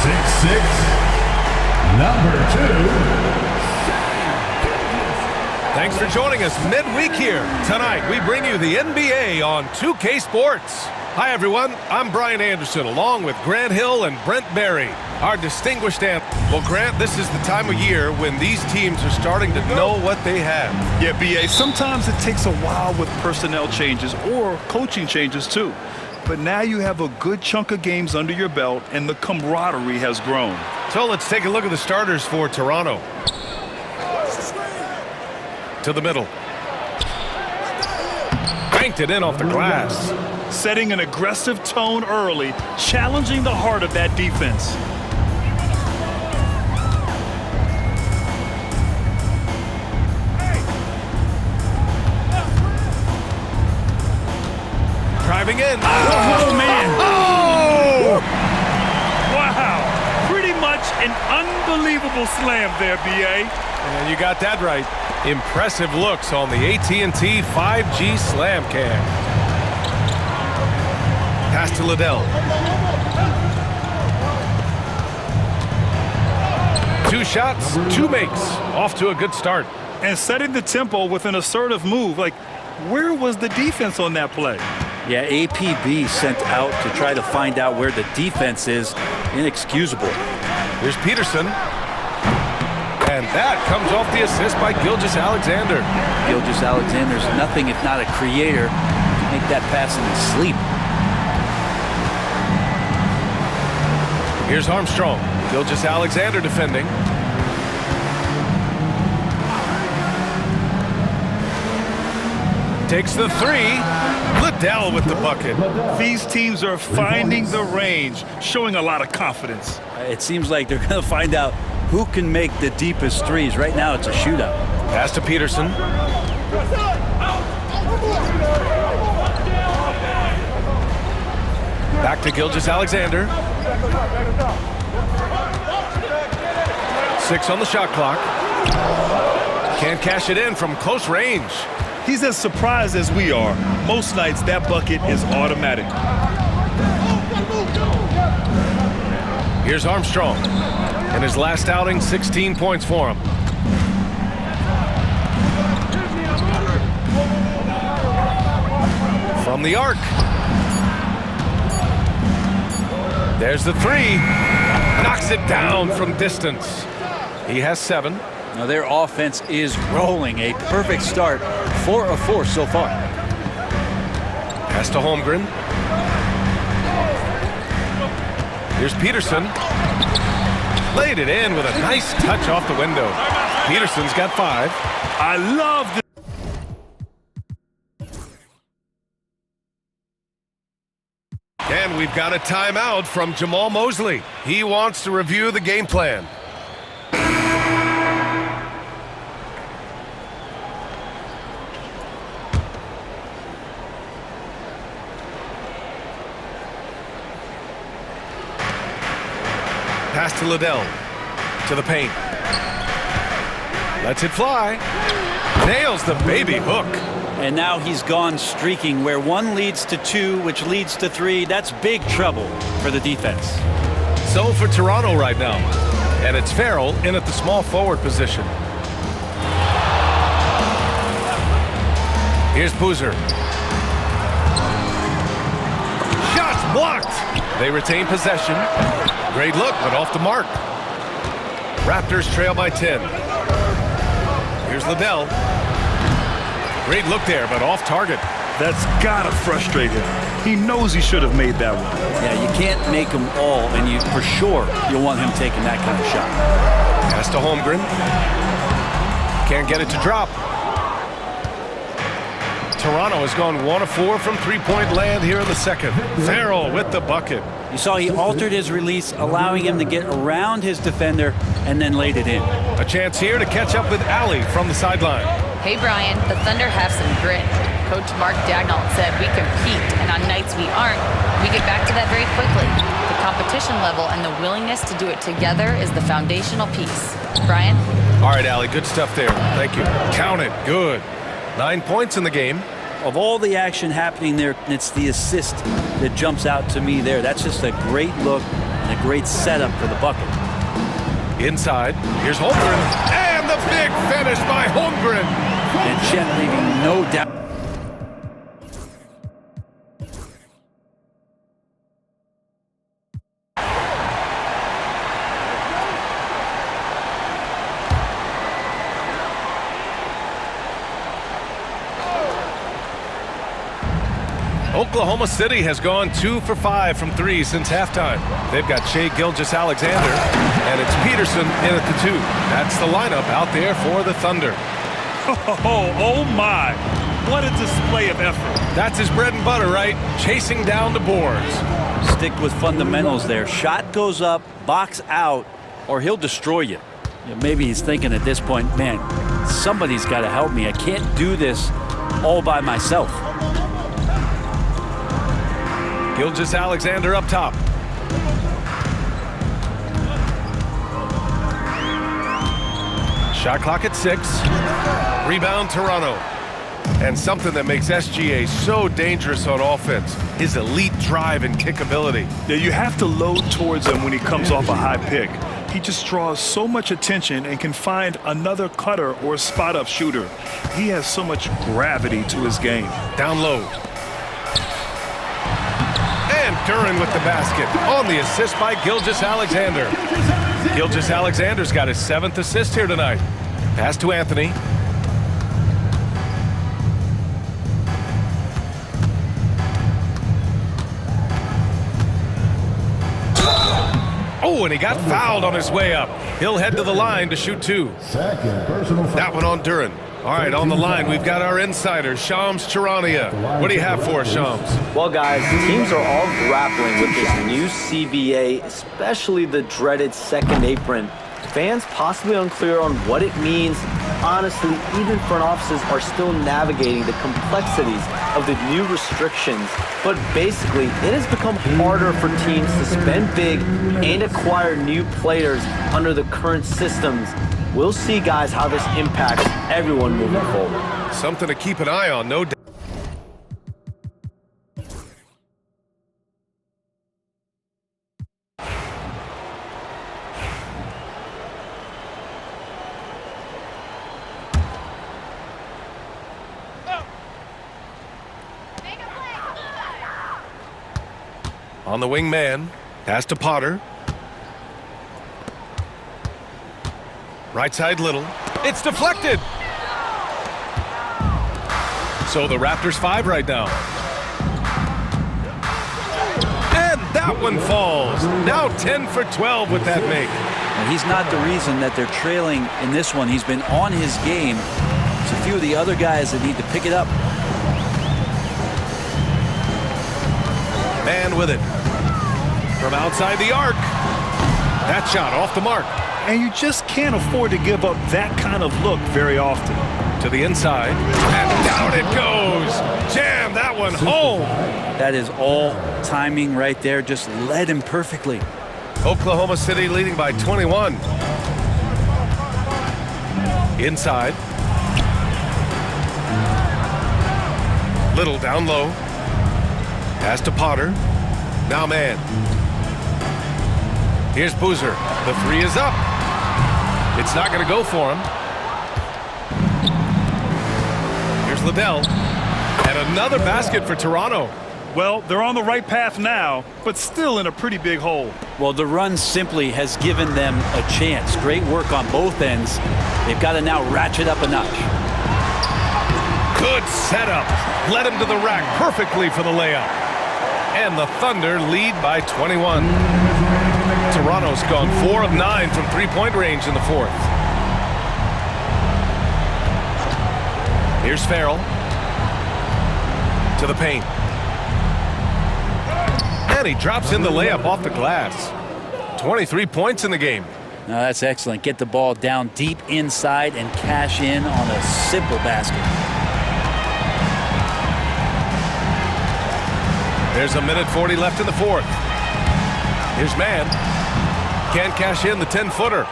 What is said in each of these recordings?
6'6", number 2. Thanks for joining us midweek here. Tonight, we bring you the NBA on 2K Sports. Hi, everyone. I'm Brian Anderson, along with Grant Hill and Brent Berry, our distinguished analysts. Well, Grant, this is the time of year when these teams are starting to know what they have. Yeah, B.A., sometimes it takes a while with personnel changes or coaching changes, too. But now you have a good chunk of games under your belt, and the camaraderie has grown. So let's take a look at the starters for Toronto. To the middle. Banked it in off the glass. Setting an aggressive tone early, challenging the heart of that defense. Driving in. Oh, man. Oh! Wow. Pretty much an unbelievable slam there, B.A. And you got that right. Impressive looks on the AT&T 5G Slam Cam. Pass to Liddell. 2 shots, 2 makes. Off to a good start. And setting the tempo with an assertive move. Like, where was the defense on that play? Yeah, APB sent out to try to find out where the defense is. Inexcusable. Here's Peterson. And that comes off the assist by Gilgeous-Alexander. Gilgeous-Alexander's nothing if not a creator. Make that pass in his sleep. Here's Armstrong. Gilgeous-Alexander defending. Takes the 3. Liddell with the bucket. These teams are finding the range, showing a lot of confidence. It seems like they're going to find out who can make the deepest threes. Right now, it's a shootout. Pass to Peterson. Back to Gilgeous-Alexander. 6 on the shot clock. Can't cash it in from close range. He's as surprised as we are. Most nights, that bucket is automatic. Here's Armstrong. In his last outing, 16 points for him. From the arc. There's the 3. Knocks it down from distance. He has 7. Now their offense is rolling. A perfect start. 4 of 4 so far. Pass to Holmgren. Here's Peterson. Laid it in with a nice touch off the window. Peterson's got 5. I love this. And we've got a timeout from Jamal Mosley. He wants to review the game plan. Pass to Liddell. To the paint. Lets it fly. Nails the baby hook. And now he's gone streaking where 1 leads to 2, which leads to 3. That's big trouble for the defense. So for Toronto right now. And it's Farrell in at the small forward position. Here's Boozer. Shots blocked. They retain possession. Great look, but off the mark. Raptors trail by 10. Here's Liddell. Great look there, but off target. That's gotta frustrate him. He knows he should have made that one. Yeah, you can't make them all, and you for sure you'll want him taking that kind of shot. Pass to Holmgren. Can't get it to drop. Toronto has gone 1 of 4 from three-point land here in the second. Farrell with the bucket. You saw he altered his release, allowing him to get around his defender and then laid it in. A chance here to catch up with Allie from the sideline. Hey, Brian, the Thunder have some grit. Coach Mark Dagnall said we compete, and on nights we aren't, we get back to that very quickly. The competition level and the willingness to do it together is the foundational piece. Brian? All right, Allie, good stuff there. Thank you. Count it. Good. 9 points in the game. Of all the action happening there, it's the assist that jumps out to me there. That's just a great look and a great setup for the bucket. Inside, here's Holmgren, and the big finish by Holmgren. And Chet leaving no doubt. Oklahoma City has gone 2 for 5 from 3 since halftime. They've got Shai Gilgeous-Alexander, and it's Peterson in at the 2. That's the lineup out there for the Thunder. Oh my, what a display of effort. That's his bread and butter, right? Chasing down the boards. Stick with fundamentals there. Shot goes up, box out, or he'll destroy you. Maybe he's thinking at this point, man, somebody's got to help me. I can't do this all by myself. Gilgeous-Alexander up top. Shot clock at 6. Rebound Toronto. And something that makes SGA so dangerous on offense, his elite drive and kick ability. Yeah, you have to load towards him when he comes off a high pick. He just draws so much attention and can find another cutter or spot-up shooter. He has so much gravity to his game. Down low. And Duren with the basket on the assist by Gilgeous-Alexander. Gilgeous-Alexander's got his 7th assist here tonight. Pass to Anthony. Oh, and he got fouled on his way up. He'll head to the line to shoot 2. Second personal foul. That one on Duren. All right, on the line, we've got our insider, Shams Charania. What do you have for us, Shams? Well, guys, teams are all grappling with this new CBA, especially the dreaded second apron. Fans possibly unclear on what it means. Honestly, even front offices are still navigating the complexities of the new restrictions. But basically, it has become harder for teams to spend big and acquire new players under the current systems. We'll see, guys, how this impacts everyone moving forward. Something to keep an eye on, no doubt. On the wing man, pass to Potter. Right side Little. It's deflected. So the Raptors 5 right now. And that one falls. Now 10 for 12 with that make. Well, he's not the reason that they're trailing in this one. He's been on his game. It's a few of the other guys that need to pick it up. Man with it. From outside the arc. That shot off the mark. And you just can't afford to give up that kind of look very often. To the inside. And down it goes. Jam that one home. That is all timing right there. Just led him perfectly. Oklahoma City leading by 21. Inside. Little down low. Pass to Potter. Now man. Here's Boozer. The 3 is up. It's not going to go for him. Here's Liddell. And another basket for Toronto. Well, they're on the right path now, but still in a pretty big hole. Well, the run simply has given them a chance. Great work on both ends. They've got to now ratchet up a notch. Good setup. Led him to the rack perfectly for the layup. And the Thunder lead by 21. Toronto's gone 4 of 9 from three-point range in the 4th. Here's Farrell. To the paint. And he drops in the layup off the glass. 23 points in the game. Now that's excellent. Get the ball down deep inside and cash in on a simple basket. There's a minute 40 left in the 4th. Here's man. Can't cash in the 10-footer.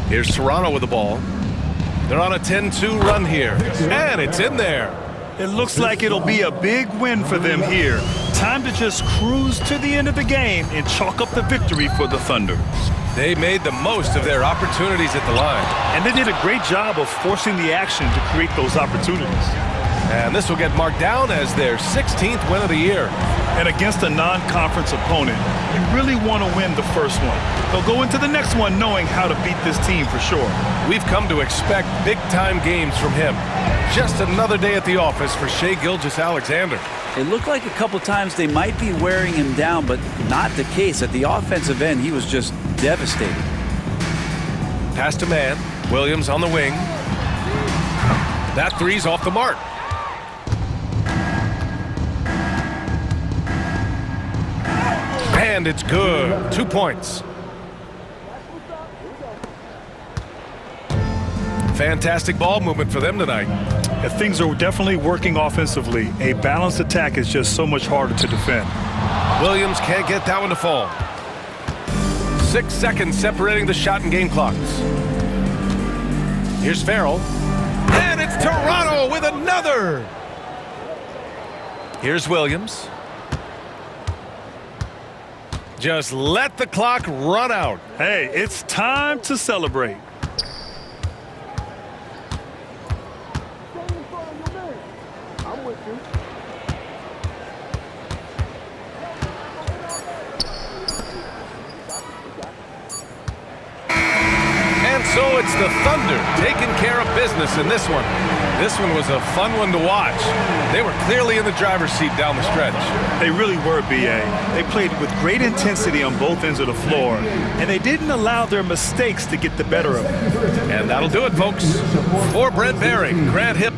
Here's Toronto with the ball. They're on a 10-2 run here. And it's in there. It looks like it'll be a big win for them here. Time to just cruise to the end of the game and chalk up the victory for the Thunder. They made the most of their opportunities at the line. And they did a great job of forcing the action to create those opportunities. And this will get marked down as their 16th win of the year. And against a non-conference opponent, you really want to win the first one. They'll go into the next one knowing how to beat this team for sure. We've come to expect big-time games from him. Just another day at the office for Shai Gilgeous-Alexander. It looked like a couple times they might be wearing him down, but not the case. At the offensive end, he was just devastated. Pass to man. Williams on the wing. That three's off the mark. And it's good. 2 points. Fantastic ball movement for them tonight. If things are definitely working offensively, a balanced attack is just so much harder to defend. Williams can't get that one to fall. 6 seconds separating the shot and game clocks. Here's Farrell. And it's Toronto with another. Here's Williams. Just let the clock run out. Hey, it's time to celebrate. So it's the Thunder taking care of business in this one. This one was a fun one to watch. They were clearly in the driver's seat down the stretch. They really were, B.A. They played with great intensity on both ends of the floor, and they didn't allow their mistakes to get the better of them. And that'll do it, folks. For Brent Barry, Grant Hill.